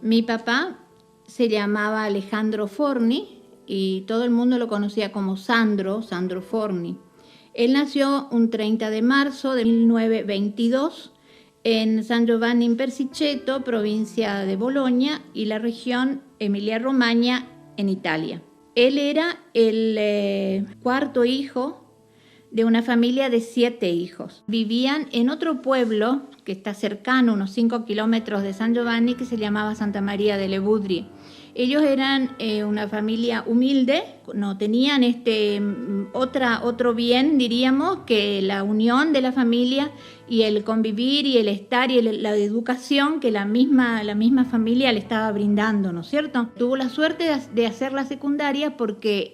Mi papá se llamaba Alejandro Forni y todo el mundo lo conocía como Sandro Forni. Él nació un 30 de marzo de 1922 en San Giovanni in Persiceto, provincia de Bolonia y la región Emilia-Romagna en Italia. Él era el cuarto hijo de una familia de 7 hijos. Vivían en otro pueblo que está cercano, unos 5 kilómetros de San Giovanni, que se llamaba Santa María delle Budrie. Ellos eran una familia humilde, no tenían otro bien, diríamos, que la unión de la familia y el convivir y el estar y la educación que la misma familia le estaba brindando, ¿no es cierto? Tuvo la suerte de hacer la secundaria porque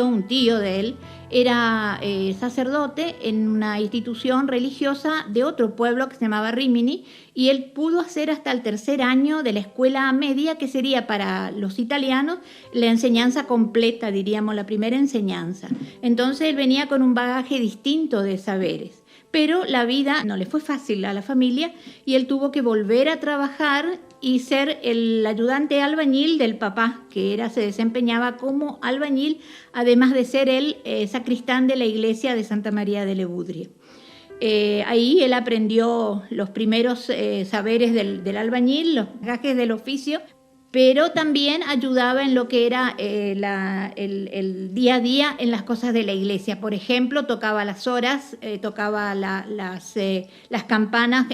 un tío de él, era sacerdote en una institución religiosa de otro pueblo que se llamaba Rimini, y él pudo hacer hasta el 3er año de la escuela media, que sería para los italianos la enseñanza completa, diríamos, la primera enseñanza. Entonces él venía con un bagaje distinto de saberes. Pero la vida no le fue fácil a la familia y él tuvo que volver a trabajar y ser el ayudante albañil del papá, que se desempeñaba como albañil, además de ser el sacristán de la iglesia de Santa María delle Budrie. Ahí él aprendió los primeros saberes del albañil, los gajes del oficio, pero también ayudaba en lo que era el día a día en las cosas de la iglesia. Por ejemplo, tocaba las horas, tocaba las campanas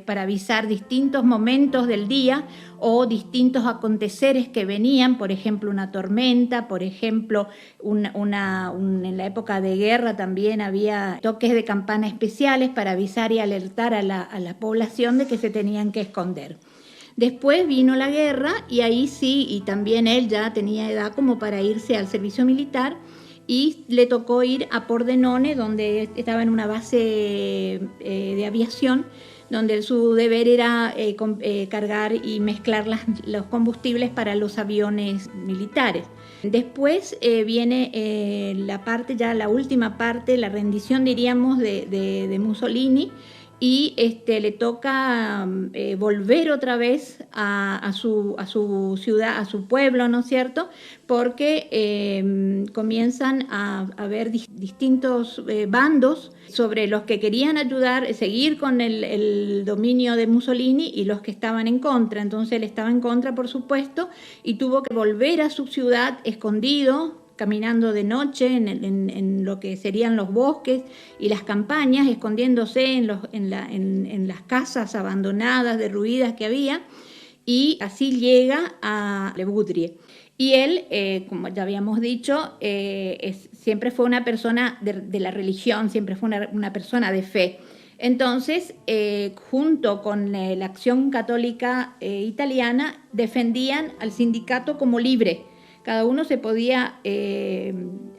para avisar distintos momentos del día o distintos aconteceres que venían, por ejemplo, una tormenta, por ejemplo, en la época de guerra también había toques de campana especiales para avisar y alertar a la población de que se tenían que esconder. Después vino la guerra y ahí sí, y también él ya tenía edad como para irse al servicio militar y le tocó ir a Pordenone, donde estaba en una base de aviación, donde su deber era cargar y mezclar los combustibles para los aviones militares. Después viene la última parte, la rendición, diríamos, de Mussolini, y le toca volver otra vez a su ciudad, a su pueblo, ¿no es cierto? Porque comienzan a haber distintos bandos sobre los que querían ayudar, seguir con el dominio de Mussolini y los que estaban en contra. Entonces él estaba en contra, por supuesto, y tuvo que volver a su ciudad escondido, caminando de noche en lo que serían los bosques y las campañas, escondiéndose en las casas abandonadas, derruidas que había, y así llega a Le Budrie. Y él, como ya habíamos dicho, siempre fue una persona de la religión, siempre fue una persona de fe. Entonces, junto con la Acción Católica Italiana, defendían al sindicato como libre. Cada uno se podía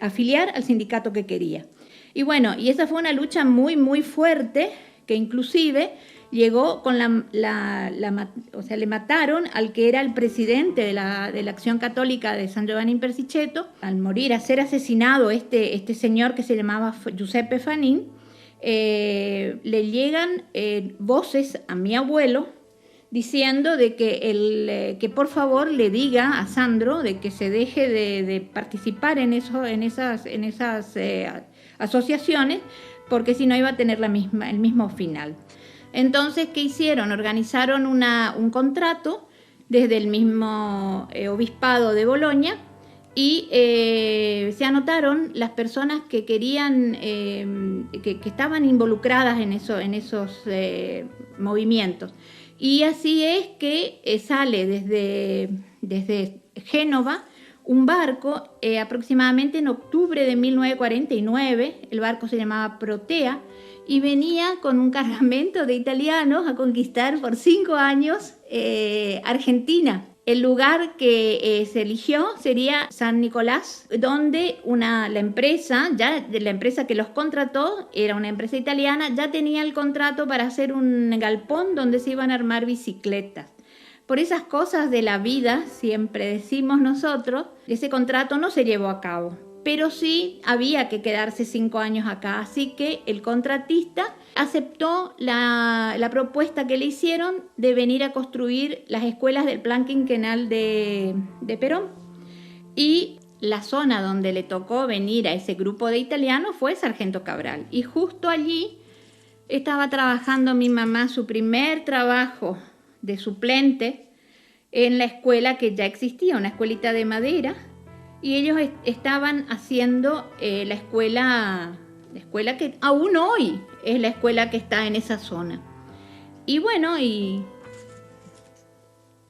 afiliar al sindicato que quería. Y bueno, y esa fue una lucha muy, muy fuerte, que inclusive llegó con le mataron al que era el presidente de la Acción Católica de San Giovanni in Persiceto. Al morir, a ser asesinado este señor que se llamaba Giuseppe Fanin, le llegan voces a mi abuelo, diciendo de que por favor le diga a Sandro de que se deje de participar en esas asociaciones, porque si no iba a tener el mismo final. Entonces, ¿qué hicieron? Organizaron un contrato desde el mismo obispado de Bolonia y se anotaron las personas que querían, que estaban involucradas en esos movimientos. Y así es que sale desde Génova un barco aproximadamente en octubre de 1949, el barco se llamaba Protea, y venía con un cargamento de italianos a conquistar por 5 años Argentina. El lugar que se eligió sería San Nicolás, donde la empresa que los contrató, era una empresa italiana, ya tenía el contrato para hacer un galpón donde se iban a armar bicicletas. Por esas cosas de la vida, siempre decimos nosotros, ese contrato no se llevó a cabo. pero sí había que quedarse 5 años acá, así que el contratista aceptó la propuesta que le hicieron de venir a construir las escuelas del Plan Quinquenal de Perón. Y la zona donde le tocó venir a ese grupo de italianos fue Sargento Cabral. Y justo allí estaba trabajando mi mamá su primer trabajo de suplente en la escuela que ya existía, una escuelita de madera, y ellos estaban haciendo la escuela que aún hoy es la escuela que está en esa zona. Y bueno, y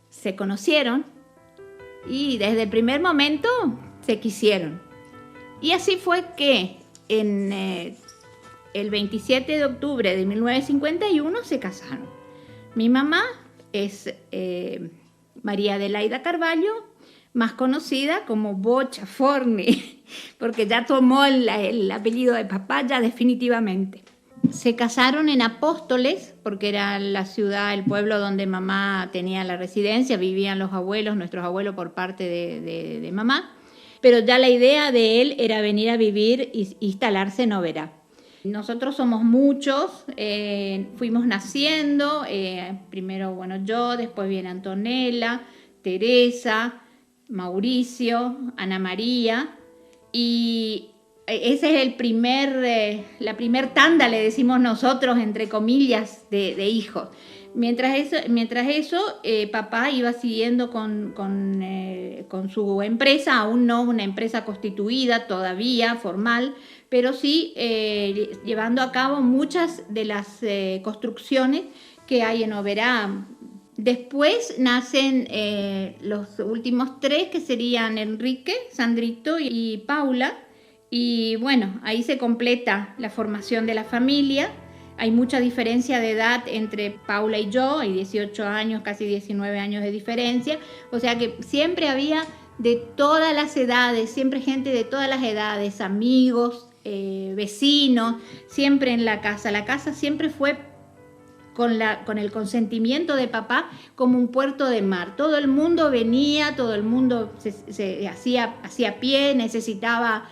se conocieron y desde el primer momento se quisieron. Y así fue que en el 27 de octubre de 1951 se casaron. Mi mamá es María Adelaida Carvalho, más conocida como Bocha Forni, porque ya tomó el apellido de papá ya definitivamente. Se casaron en Apóstoles, porque era la ciudad, el pueblo donde mamá tenía la residencia, vivían los abuelos, nuestros abuelos por parte de mamá, pero ya la idea de él era venir a vivir e instalarse en Oberá. Nosotros somos muchos, fuimos naciendo, primero yo, después viene Antonella, Teresa, Mauricio, Ana María, y ese es la primer tanda, le decimos nosotros, entre comillas, de hijos. Mientras eso papá iba siguiendo con su empresa, aún no una empresa constituida todavía, formal, pero sí llevando a cabo muchas de las construcciones que hay en Oberá. Después nacen los últimos 3, que serían Enrique, Sandrito y Paula. Y bueno, ahí se completa la formación de la familia. Hay mucha diferencia de edad entre Paula y yo, hay 18 años, casi 19 años de diferencia. O sea que siempre había de todas las edades, siempre gente de todas las edades, amigos, vecinos, siempre en la casa. La casa siempre fue con el consentimiento de papá como un puerto de mar. Todo el mundo venía, todo el mundo se hacía pie, necesitaba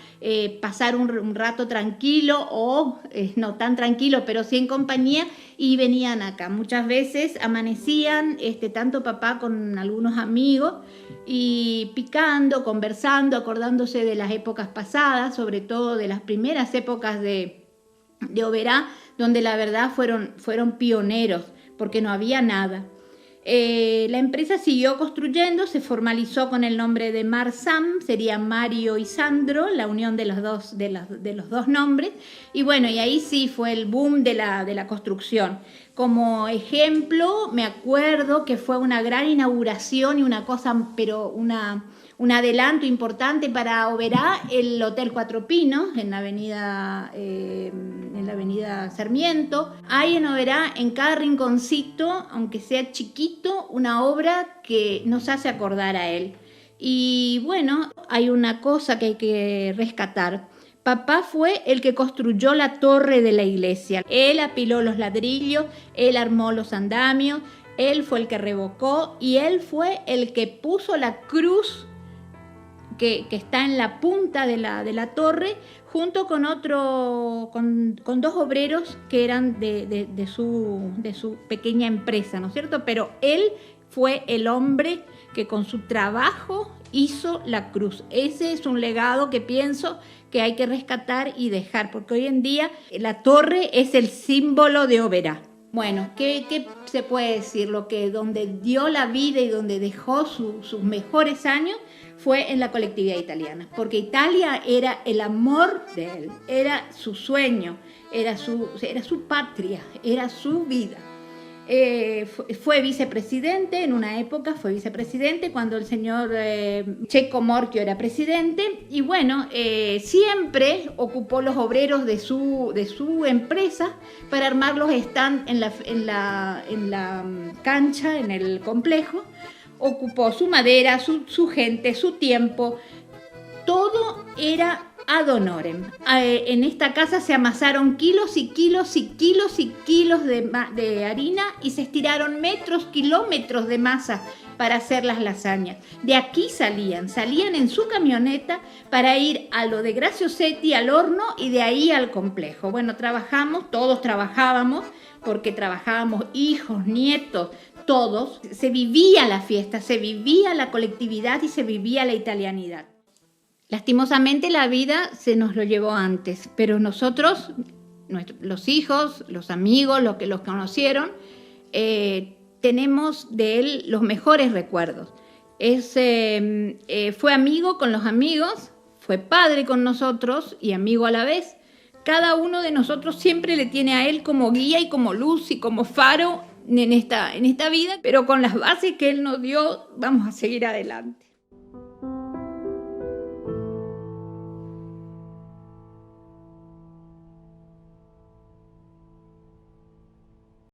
pasar un rato tranquilo o no tan tranquilo, pero sí en compañía, y venían acá. Muchas veces amanecían tanto papá con algunos amigos y picando, conversando, acordándose de las épocas pasadas, sobre todo de las primeras épocas de Oberá, donde la verdad fueron pioneros, porque no había nada. La empresa siguió construyendo, se formalizó con el nombre de Marsam, sería Mario y Sandro, la unión de los dos nombres, y bueno, y ahí sí fue el boom de la construcción. Como ejemplo, me acuerdo que fue una gran inauguración y una cosa, pero un adelanto importante para Oberá, el Hotel Cuatro Pinos, en la avenida Sarmiento. Hay en Oberá, en cada rinconcito, aunque sea chiquito, una obra que nos hace acordar a él. Y bueno, hay una cosa que hay que rescatar. Papá fue el que construyó la torre de la iglesia. Él apiló los ladrillos, él armó los andamios, él fue el que revocó y él fue el que puso la cruz que está en la punta de la torre, junto con con 2 obreros que eran de su pequeña empresa, ¿no es cierto? Pero él fue el hombre que con su trabajo hizo la cruz. Ese es un legado que pienso que hay que rescatar y dejar, porque hoy en día la torre es el símbolo de Oberá. Bueno, ¿qué se puede decir? Donde dio la vida y donde dejó sus mejores años fue en la colectividad italiana, porque Italia era el amor de él, era su sueño, era su patria, era su vida. Fue vicepresidente en una época, cuando el señor Checo Morchio era presidente, y bueno, siempre ocupó los obreros de su empresa para armar los stands en la cancha, en el complejo. Ocupó su madera, su gente, su tiempo. Todo era ad honorem. En esta casa se amasaron kilos y kilos y kilos y kilos de harina y se estiraron metros, kilómetros de masa para hacer las lasañas. De aquí salían en su camioneta para ir a lo de Graziosetti, al horno, y de ahí al complejo. Bueno, todos trabajábamos, porque trabajábamos hijos, nietos, todos. Se vivía la fiesta, se vivía la colectividad y se vivía la italianidad. Lastimosamente la vida se nos lo llevó antes, pero nosotros, los hijos, los amigos, los que los conocieron, tenemos de él los mejores recuerdos. Fue amigo con los amigos, fue padre con nosotros y amigo a la vez. Cada uno de nosotros siempre le tiene a él como guía y como luz y como faro en esta vida, pero con las bases que él nos dio vamos a seguir adelante.